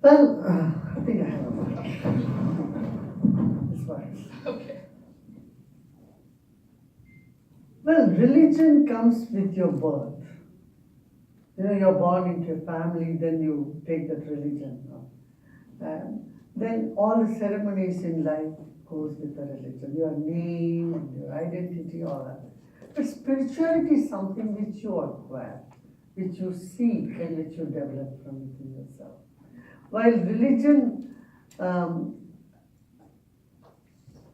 Well, I think I have a mic. This works. Okay. Well, religion comes with your birth. You know, you're born into a family, then you take that religion. And then all the ceremonies in life goes with the religion. Your name and your identity, all that. But spirituality is something which you acquire, which you seek and which you develop from within yourself. While religion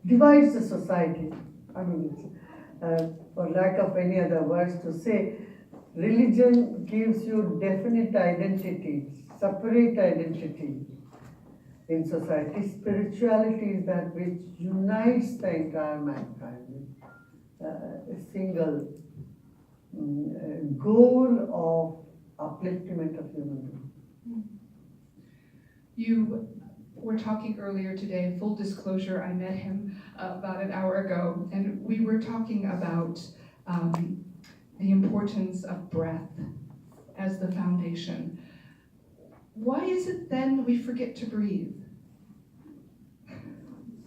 divides the society, I mean, for lack of any other words to say, religion gives you definite identity, separate identity in society. Spirituality is that which unites the entire mankind with a single goal of upliftment of human beings. You were talking earlier today, full disclosure, I met him about an hour ago, and we were talking about the importance of breath as the foundation. Why is it then we forget to breathe?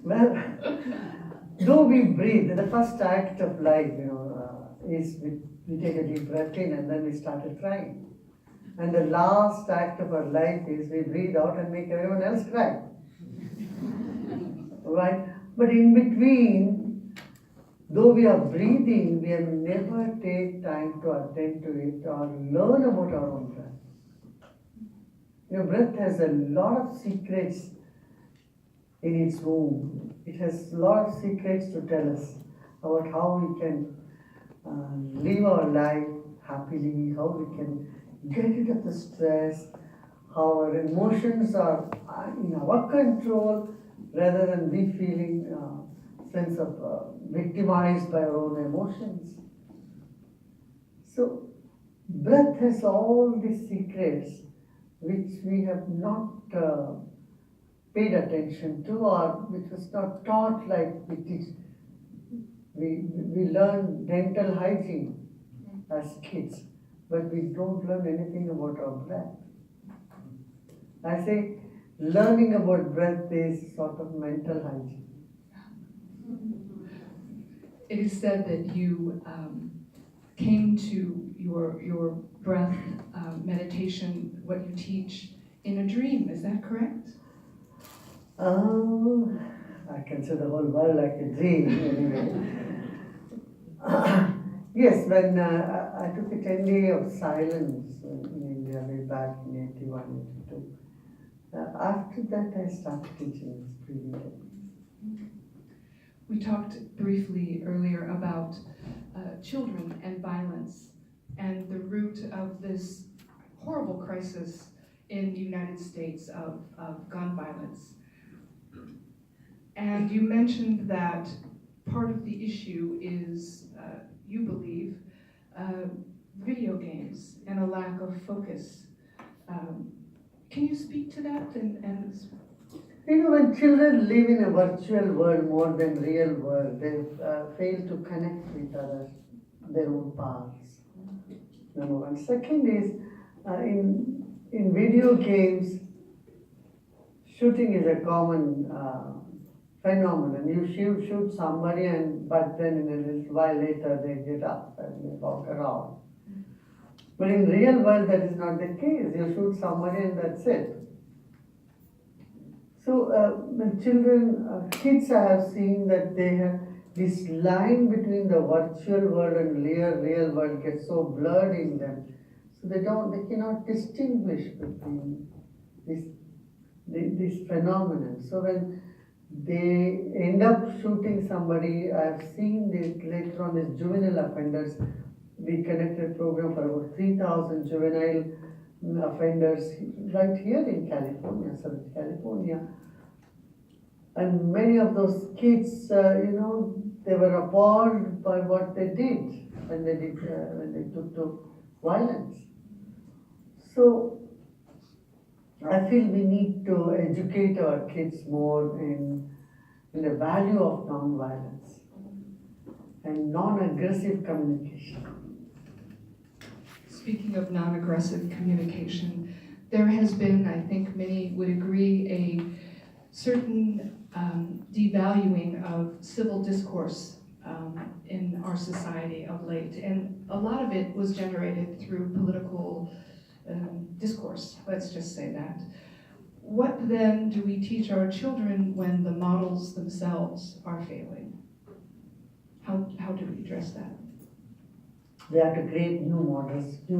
Well, though we breathe, the first act of life, is we take a deep breath in and then we started crying. And the last act of our life is we breathe out and make everyone else cry. Right? But in between, though we are breathing, we have never take time to attend to it or learn about our own breath. Breath has a lot of secrets in its womb. It has a lot of secrets to tell us about how we can live our life happily, how we can get rid of the stress, how our emotions are in our control rather than we feeling sense of victimized by our own emotions. So breath has all these secrets which we have not paid attention to or which was not taught like we teach. We learn dental hygiene as kids, but we don't learn anything about our breath. I say learning about breath is sort of mental hygiene. It is said that you came to your breath meditation, what you teach, in a dream. Is that correct? I consider the whole world like a dream anyway. Yes, when I took a 10-day of silence in India way back in 81, 82. After that I started teaching this breathing techniques. We talked briefly earlier about children and violence and the root of this horrible crisis in the United States of gun violence. And you mentioned that part of the issue is, you believe, video games and a lack of focus. Can you speak to that? When children live in a virtual world more than real world, they fail to connect with others, their own paths. Number one. Second is, in video games, shooting is a common phenomenon. You shoot somebody, but then in a little while later they get up and they walk around. But in real world that is not the case. You shoot somebody and that's it. So when kids I have seen that they have this line between the virtual world and real world gets so blurred in them. So they cannot distinguish between this phenomenon. So when they end up shooting somebody, I've seen this later on as juvenile offenders. We conducted a program for about 3,000 juvenile offenders right here in California, Southern California. And many of those kids, they were appalled by what they did when they took to violence. So I feel we need to educate our kids more in the value of non-violence and non-aggressive communication. Speaking of non-aggressive communication, there has been, I think many would talking of civil discourse in our society of late, and a lot of it was generated through political discourse, let's just say that. What then do we teach our children when the models themselves are failing? How do we address that? They have to create new models, new